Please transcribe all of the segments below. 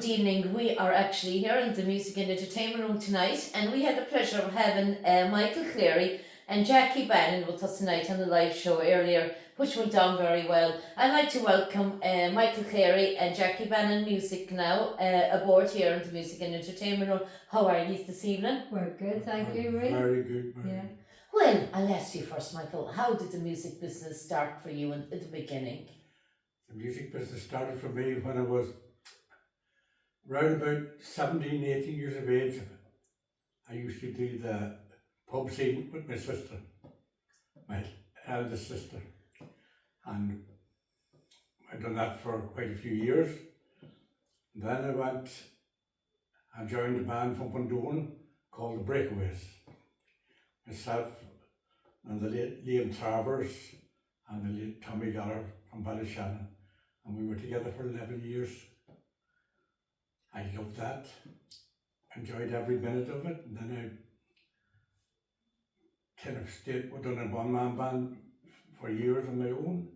evening. We are actually here in the Music and Entertainment Room tonight, and we had the pleasure of having Michael Cleary and Jaqui Bannon with us tonight on the live show earlier, which went down very well. I'd like to welcome Michael Cleary and Jaqui Bannon Music now aboard here in the Music and Entertainment Room. How are you this evening? We're good, thank you, Marie. Very good, Yeah. Well, I'll ask you first, Michael. How did the music business start for you at the beginning? The music business started for me when I was round about 17, 18 years of age. I used to do the pub scene with my sister, my eldest sister, and I'd done that for quite a few years. Then I joined a band from Bannon called the Breakaways. Myself and the late Liam Travers and the late Tommy Goller from Ballyshannon, and we were together for 11 years. I loved that, enjoyed every minute of it, and then I kind of stayed within a one-man band for years on my own.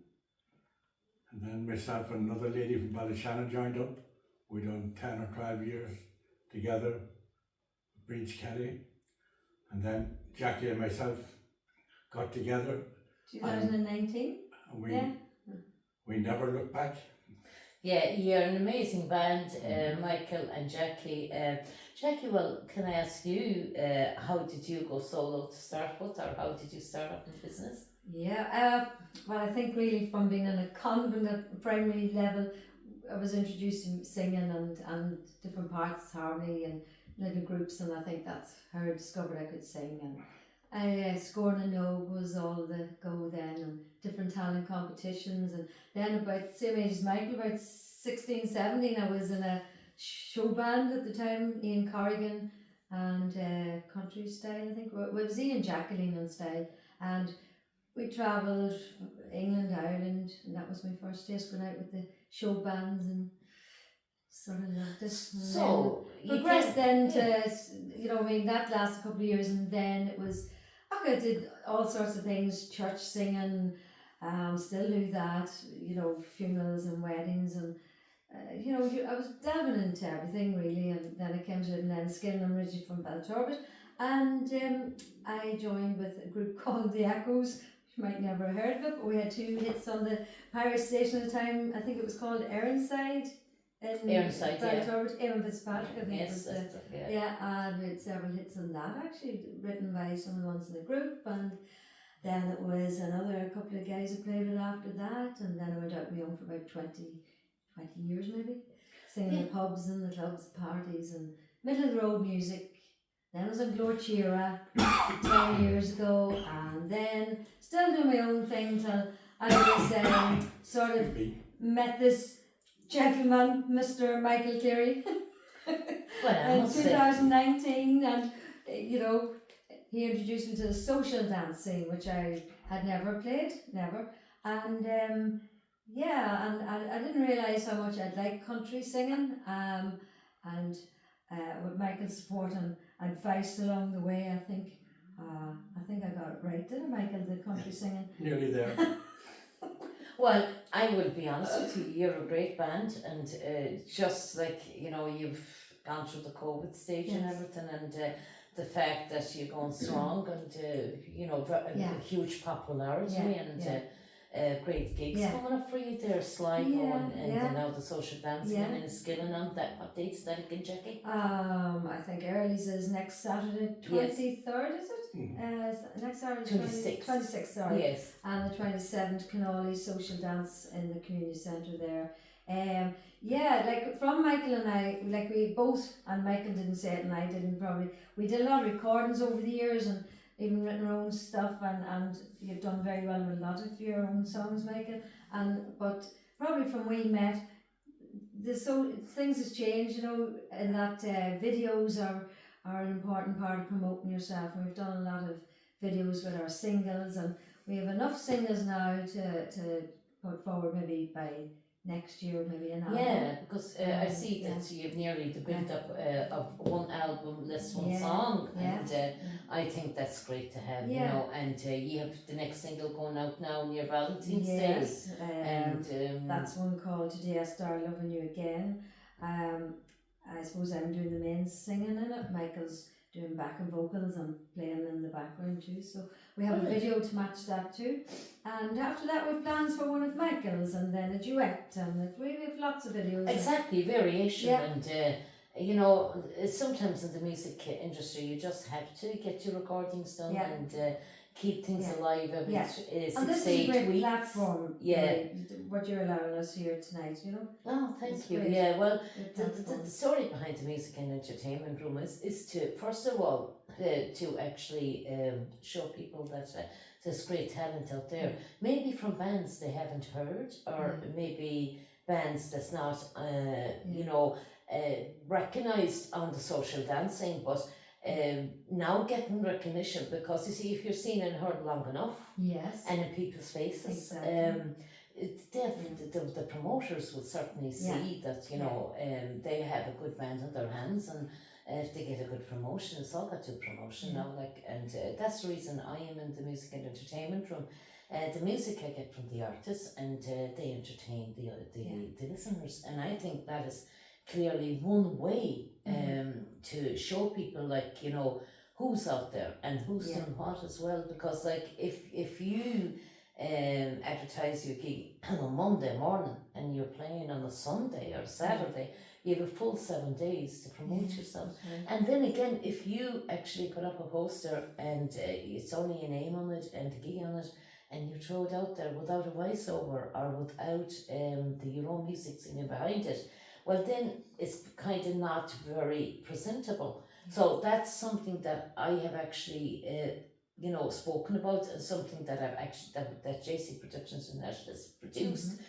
And then myself and another lady from Ballyshannon joined up. We done 10 or 12 years together, Breach Kelly. And then Jaqui and myself got together. 2019? And we never looked back. Yeah, you're an amazing band, Michael and Jaqui. Jaqui, well, can I ask you, how did you go solo to start with, or how did you start up in business? Yeah, well, I think really from being in a convent at primary level, I was introduced to singing and different parts, harmony and little groups, and I think that's how I discovered I could sing. And I scoring a no was all the go then, and different talent competitions. And then about the same age as Michael, about 16, 17, I was in a show band at the time, Ian Corrigan and Country Style, I think. Well, it was Ian Jacqueline and Style. And we travelled England, Ireland, and that was my first taste going out with the show bands and sort of loved it. So, progressed then to, that lasted a couple of years, and then it was, I did all sorts of things, church singing, still do that, funerals and weddings, and I was delving into everything really. And then I came to live in Enniskillen. I'm originally from Belturbet, and I joined with a group called The Echoes. You might never have heard of it, but we had 2 hits on the pirate station at the time. I think it was called Airnside. Airnside, Belturbet, Eamon Fitzpatrick, I think yes, was and we had several hits on that, actually written by some of the ones in the group. And then it was a couple of guys who played it after that, and then I went out on my own for about 20 years maybe, singing in the pubs and the clubs, parties, and middle of the road music. Then I was in Glorchira 10 years ago, and then still doing my own thing till I was sort of met this gentleman, Mr. Michael Cleary, in 2019, and he introduced me to the social dance scene, which I had never played, and I didn't realise how much I'd like country singing, and with Michael's support and advice along the way, I think I got it right, didn't I, Michael, the country singing? Nearly there. Well, I will be honest with you, you're a great band, and just like, you've gone through the COVID stage and everything, and the fact that you're going strong and huge popularity and great gigs coming up for you there, Sligo and now the social dancing and Enniskillen. On that, what date's that again, Jaqui? I think Early's is next Saturday, 23rd, is it? Next Saturday, 26th, sorry. Yes. And the 27th, Canolly's social dance in the community centre there. Like from Michael and I, like we both, and Michael didn't say it and I didn't probably, we did a lot of recordings over the years and even written our own stuff, and you've done very well with a lot of your own songs, Michael. But probably from we met, things has changed, in that videos are an important part of promoting yourself, and we've done a lot of videos with our singles, and we have enough singles now to put forward maybe by next year, maybe an album. Yeah, because I see that you've nearly the build up of one album, less one song, and I think that's great to have, and you have the next single going out now near Valentine's Day. And that's one called Today I Start Loving You Again. I suppose I'm doing the main singing in it. Michael's doing backing vocals and playing in the background too. So we have a video to match that too. And after that, we've plans for one of Michael's and then a duet. And we have lots of videos. Exactly, variation. Yeah. And you know, sometimes in the music industry, you just have to get your recordings done Yeah. and keep things Yeah. alive every Yeah. 6 And this to is a 8 great weeks. platform. Yeah. Really, what you're allowing us here tonight, you know. Oh, thank It's you. great. Yeah, well, Great the platform. story behind the music and entertainment room is to, first of all, to actually show people that there's great talent out there. Maybe from bands they haven't heard, or maybe bands that's not, you know, recognised on the social dancing, but now getting recognition, because you see, if you're seen and heard long enough, Yes. and in people's faces, Exactly. the promoters will certainly see that, you know, they have a good band on their hands, and if they get a good promotion, it's all got to promotion now, like, and that's the reason I am in the music and entertainment room. The music I get from the artists, and they entertain the listeners, and I think that is clearly one way to show people, like, you know, who's out there and who's doing what as well, because like if you advertise your gig on a Monday morning and you're playing on a Sunday or Saturday, you have a full 7 days to promote yourself. And then again, if you actually put up a poster and it's only a name on it and a gig on it, and you throw it out there without a voiceover or without your own music singing behind it, well then it's kind of not very presentable. So that's something that I have actually you know, spoken about, and something that I've actually that JC Productions International has produced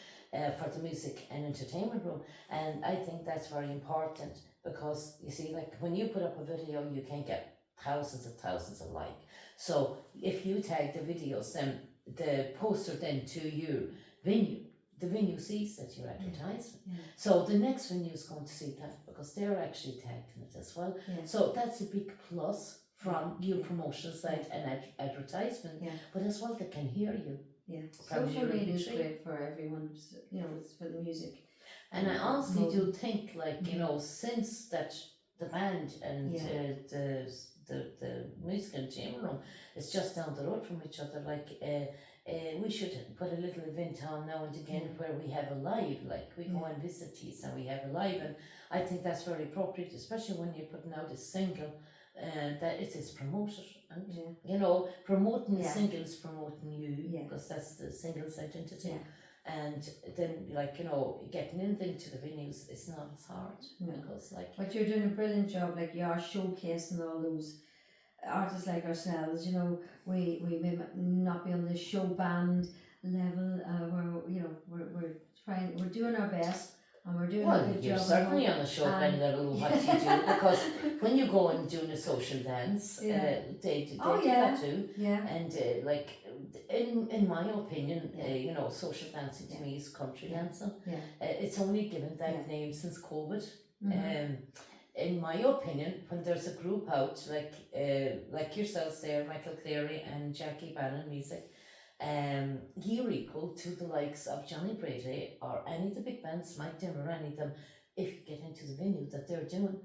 for the music and entertainment room. And I think that's very important, because you see, like, when you put up a video, you can get thousands of like. So if you tag the videos, then the poster then to your venue, the venue sees that you're advertising. So the next venue is going to see that, because they're actually tagged in it as well. So that's a big plus from your promotional side and advertisement, but as well they can hear you. Social media is great for everyone, you know, it's for the music. And I honestly do think, like, you know, since that the band and the music and entertainment room is just down the road from each other, like we should put a little event on now and again where we have a live, like we go and visit these and we have a live, and I think that's very appropriate, especially when you're putting out a single, that it is promoted, and you know, promoting the single is promoting you, because that's the single's identity. And then, like, you know, getting into the venues, it's not as hard, because like. But you're doing a brilliant job, like you are showcasing all those artists like ourselves. You know, we may not be on the show band level, we're, you know, we're doing our best, and we're doing a good you're job. certainly on the show band level what you do, because when you go and doing a social dance, they do that too. And like, in my opinion, you know, social dancing to me is country dancing. It's only given that name since COVID. In my opinion, when there's a group out like yourselves there, Michael Cleary and Jaqui Bannon music, you're equal to the likes of Johnny Brady or any of the big bands, Mike Dim or any of them. If you get into the venue that they're doing,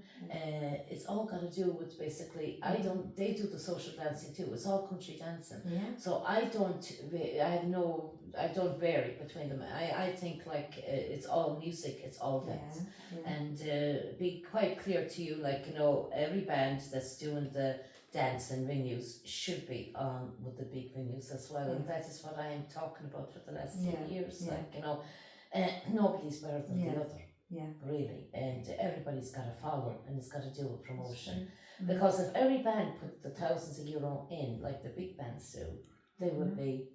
it's all got to do with basically, they do the social dancing too, it's all country dancing. So I don't vary between them. I think like it's all music, it's all dance. And be quite clear to you, like, you know, every band that's doing the dance and venues should be on with the big venues as well. And that is what I am talking about for the last 10 years. Like, you know, nobody's better than the other. Really, and everybody's got to follow, and it's got to do with promotion. Because if every band put the thousands of euro in, like the big bands do, they would be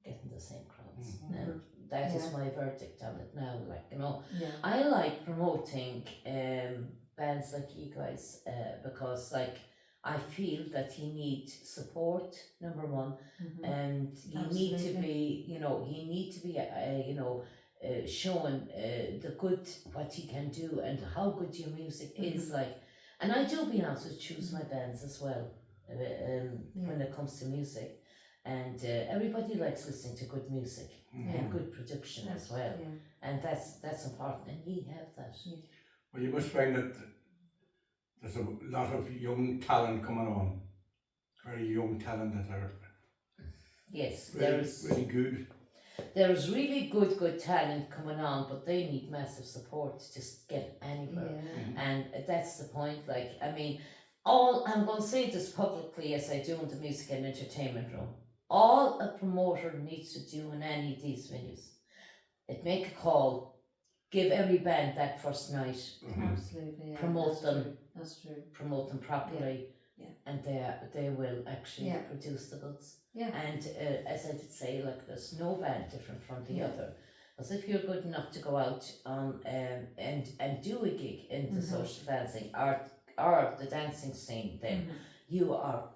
getting the same crowds. And that is my verdict on it now. Like, you know, I like promoting bands like you guys, because like I feel that you need support, number one, and you need to be, you know, you know, showing the good, what you can do and how good your music is, like. And I do, be honest, choose my bands as well when it comes to music. And everybody likes listening to good music and good production as well. And that's important, and you have that. Well, you must find that there's a lot of young talent coming on. Very young talent that are Yes, really, really good. there's really good talent coming on, but they need massive support to just get anywhere. Yeah. And that's the point. Like, I mean, all I'm going to say this publicly as I do in the music and entertainment room. All a promoter needs to do in any of these venues, it make a call, give every band that first night, Absolutely. Yeah. Promote That's them. true. That's true. promote them properly, Yeah. and they will actually Yeah. produce the goods. Yeah. And as I did say, like there's no band different from the Yeah. other. Because if you're good enough to go out and do a gig in the social dancing or the dancing scene, then you are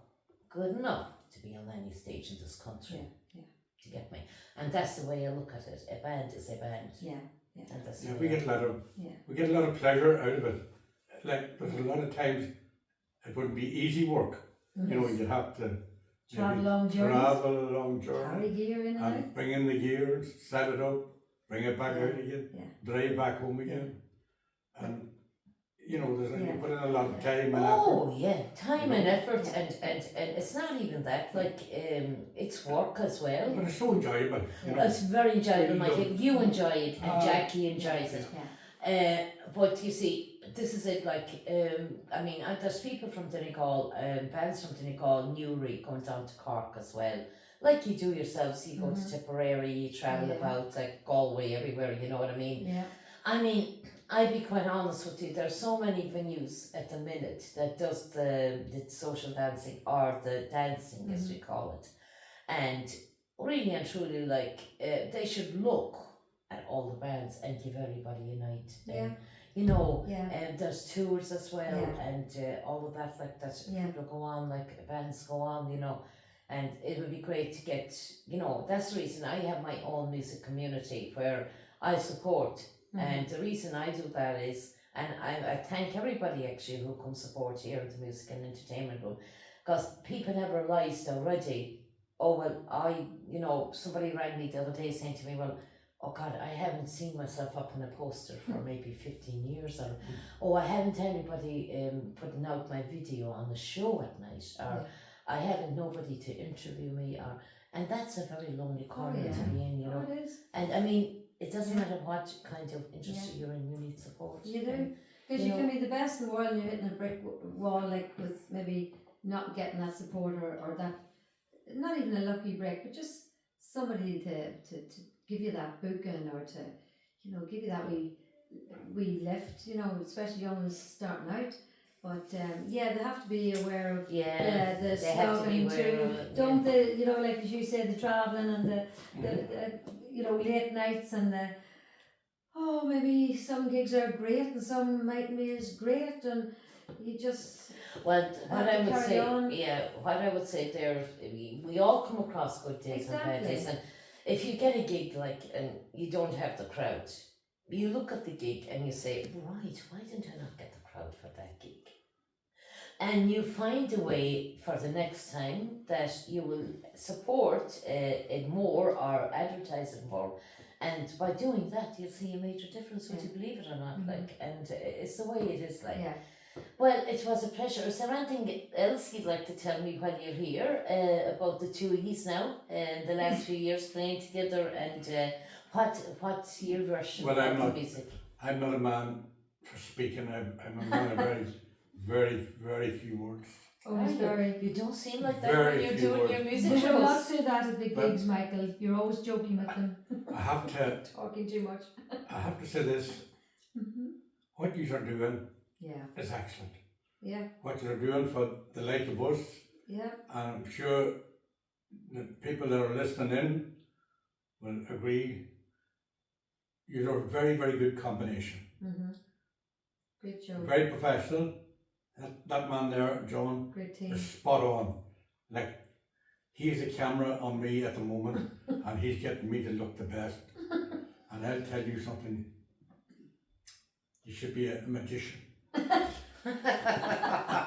good enough to be on any stage in this country. Yeah. To get me, and that's the way I look at it. A band is a band. Yeah. And that's Yeah, the we way get a lot of Yeah. we get a lot of pleasure out of it. Like there's a lot of times it wouldn't be easy work. You know, you'd have to Travel maybe long journeys. travel a long journey Carry gear in and out. and bring in the gear, set it up, bring it back out again, Yeah. drive back home again, and you know, there's Yeah. you put in a lot of time and Oh effort. yeah, time and Yeah. effort, and it's not even that. Like it's work as well. But it's so enjoyable. You know? It's very enjoyable. I think you enjoy it, and Ah. Jackie enjoys it. Yeah. But you see, this is it. Like I mean, there's people from Donegal, bands from Donegal, Newry, going down to Cork as well. Like you do yourselves, you go to Tipperary, you travel Yeah. about like Galway, everywhere. You know what I mean? Yeah. I mean, I'd be quite honest with you, there's so many venues at the minute that does the social dancing or the dancing as we call it. And really and truly, like, they should look at all the bands and give everybody a night. Yeah. You know, Yeah. and there's tours as well, Yeah. and all of that, like that. Yeah. People go on, like bands go on, you know, and it would be great to get, you know, that's the reason I have my own music community where I support. And the reason I do that is, and I thank everybody actually who comes support here in the music and entertainment room, because people have realised already, oh well, you know, somebody rang me the other day saying to me, well, oh God, I haven't seen myself up on a poster for maybe 15 years, or oh, I haven't anybody putting out my video on the show at night, or I haven't nobody to interview me, or, and that's a very lonely corner to be in, you know. Oh, it is. And I mean, it doesn't matter what kind of industry you're in, you need support. You do. Because You you know. can be the best in the world and you're hitting a brick wall, like with maybe not getting that support or that, not even a lucky break, but just somebody to give you that booking or to, you know, give you that wee lift, you know, especially young ones starting out. But yeah, they have to be aware of the they have to be slogging aware too. of it, Don't the, you know, like as you said, the travelling and the you know, late nights and the, oh, maybe some gigs are great and some mightn't be as great, and you just Well, what have I to would carry say, on. what I would say there, we all come across good days and bad Exactly. days, and if you get a gig like and you don't have the crowd, you look at the gig and you say, right, why didn't I not get the crowd for that gig? And you find a way for the next time that you will support it more or advertise it more. And by doing that, you'll see a major difference, would you believe it or not? Like, and it's the way it is. Like, Yeah. well, it was a pleasure. Is there anything else you'd like to tell me while you're here about the two of yous now and the last few years playing together, and what's your version Well, of the music? I'm not a man for speaking. I'm a man of very, very few words. Oh, it's very. You don't seem like that Very when you're few doing words. your They music will not shows. say that at the But- gigs, Michael. You're always joking with them, I have to talking too much. say this. What you are doing Yeah. is excellent. Yeah. What you're doing for the like of us, Yeah. and I'm sure the people that are listening in will agree. You're a very, very good combination. Great show. Very professional. That man there, John, Great team. is spot on. Like, he's a camera on me at the moment, and he's getting me to look the best. And I'll tell you something. You should be a magician.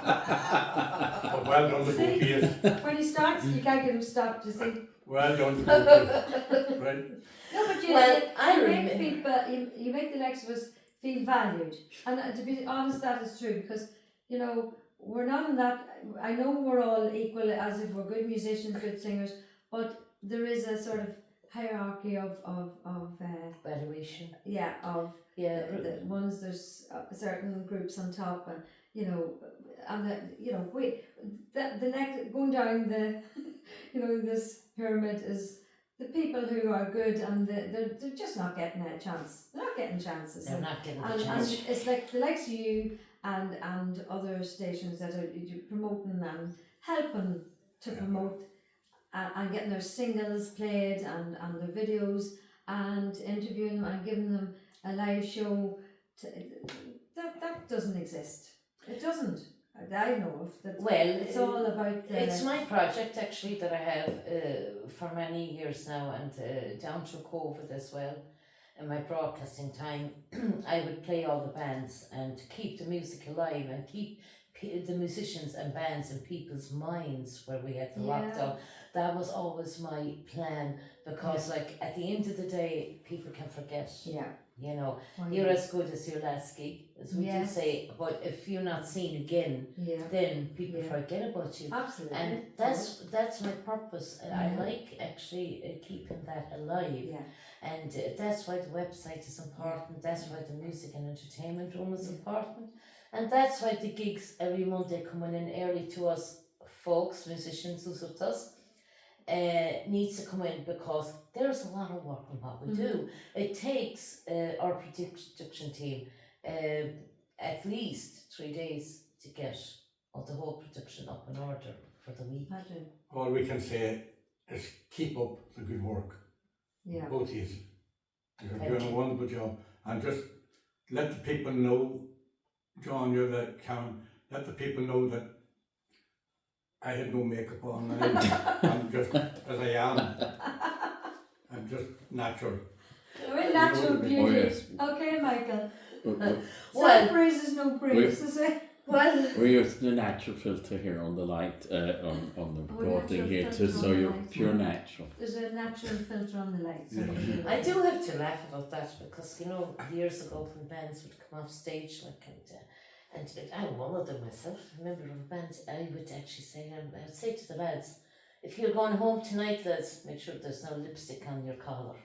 But well done to both of you. When he starts, you can't get him stopped, you see. Well done to both of you. Right? No, but you, Well, you, I you remember- make people, you make the next of us feel valued. And to be honest, that is true, because you know, we're not in that. I know we're all equal as if we're good musicians, good singers, but there is a sort of hierarchy of Valuation. yeah, of Yeah. the ones, there's certain groups on top, and you know, and the next going down the you know, this pyramid is the people who are good, and they're just not getting a chance. They're not getting chances. They're not getting the and chance. it's like the likes of you and other stations that are promoting and helping to promote and getting their singles played and their videos and interviewing them and giving them a live show. That doesn't exist. It doesn't. I know of that. Well, It's all about the. It's my project actually that I have for many years now, and down through COVID as well. In my broadcasting time, I would play all the bands and keep the music alive and keep the musicians and bands in people's minds where we had the lockdown. That was always my plan, because like at the end of the day, people can forget. Yeah. You know, you're as good as your last gig, as we do say, but if you're not seen again, then people forget about you. Absolutely. And that's my purpose. I like actually keeping that alive. Yeah. And that's why the website is important, that's why the music and entertainment room is important, and that's why the gigs every Monday coming in early to us folks, musicians who's with us, needs to come in, because there's a lot of work in what we do. It takes our production team at least 3 days to get the whole production up in order for the week. All we can say is keep up the good work. Yeah. Both of you. You're doing a wonderful job. And just let the people know, John, you're the Karen, let the people know that I had no makeup on. I'm just as I am. I'm just natural. We're natural beauty. Oh, yes. Okay, Michael. Well, Self-praise is no praise, is it? Well, we use the natural filter here on the light, on the recording natural here filter too, on so the you're light. pure natural. There's a natural filter on the lights. I do have to laugh about that, because you know, years ago when bands would come off stage, like, and I'm one of them myself, a member of a band, I would actually say, I would say to the lads, if you're going home tonight, lads, make sure there's no lipstick on your collar.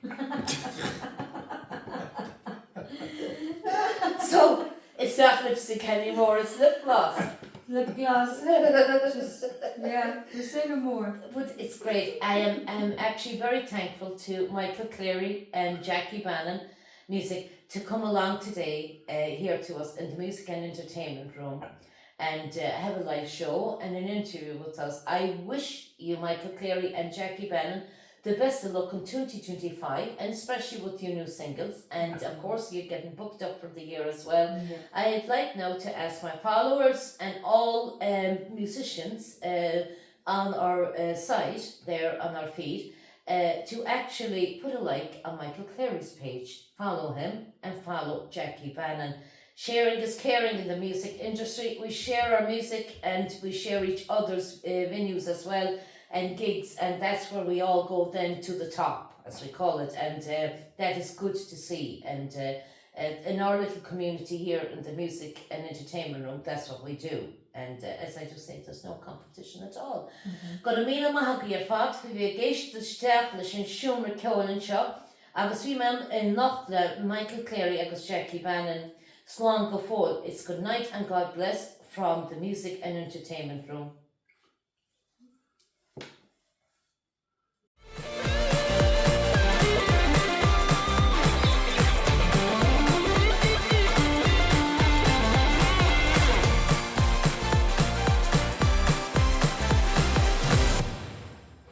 So it's not lipstick anymore, it's lip gloss. Lip gloss. Just, we say no more. But it's great. I am actually very thankful to Michael Cleary and Jaqui Bannon Music to come along today here to us in the Music and Entertainment Room and have a live show and an interview with us. I wish you, Michael Cleary and Jaqui Bannon, the best of luck in 2025, and especially with your new singles, and of course you're getting booked up for the year as well. I'd like now to ask my followers and all musicians on our site there on our feed to actually put a like on Michael Cleary's page, follow him and follow Jaqui Bannon. Sharing is caring in the music industry. We share our music and we share each other's venues as well, and gigs, and that's where we all go then to the top, as we call it, and that is good to see. And in our little community here in the Music and Entertainment Room, that's what we do. And as I just say, there's no competition at all. Got a míle maithagí ar fad, fi bhí géist isteach leis an siúmra ceolann seo, agus bhí man in nacht le Michael Cleary agus Jaqui Bannon slán go fóil. It's good night and God bless from the Music and Entertainment Room.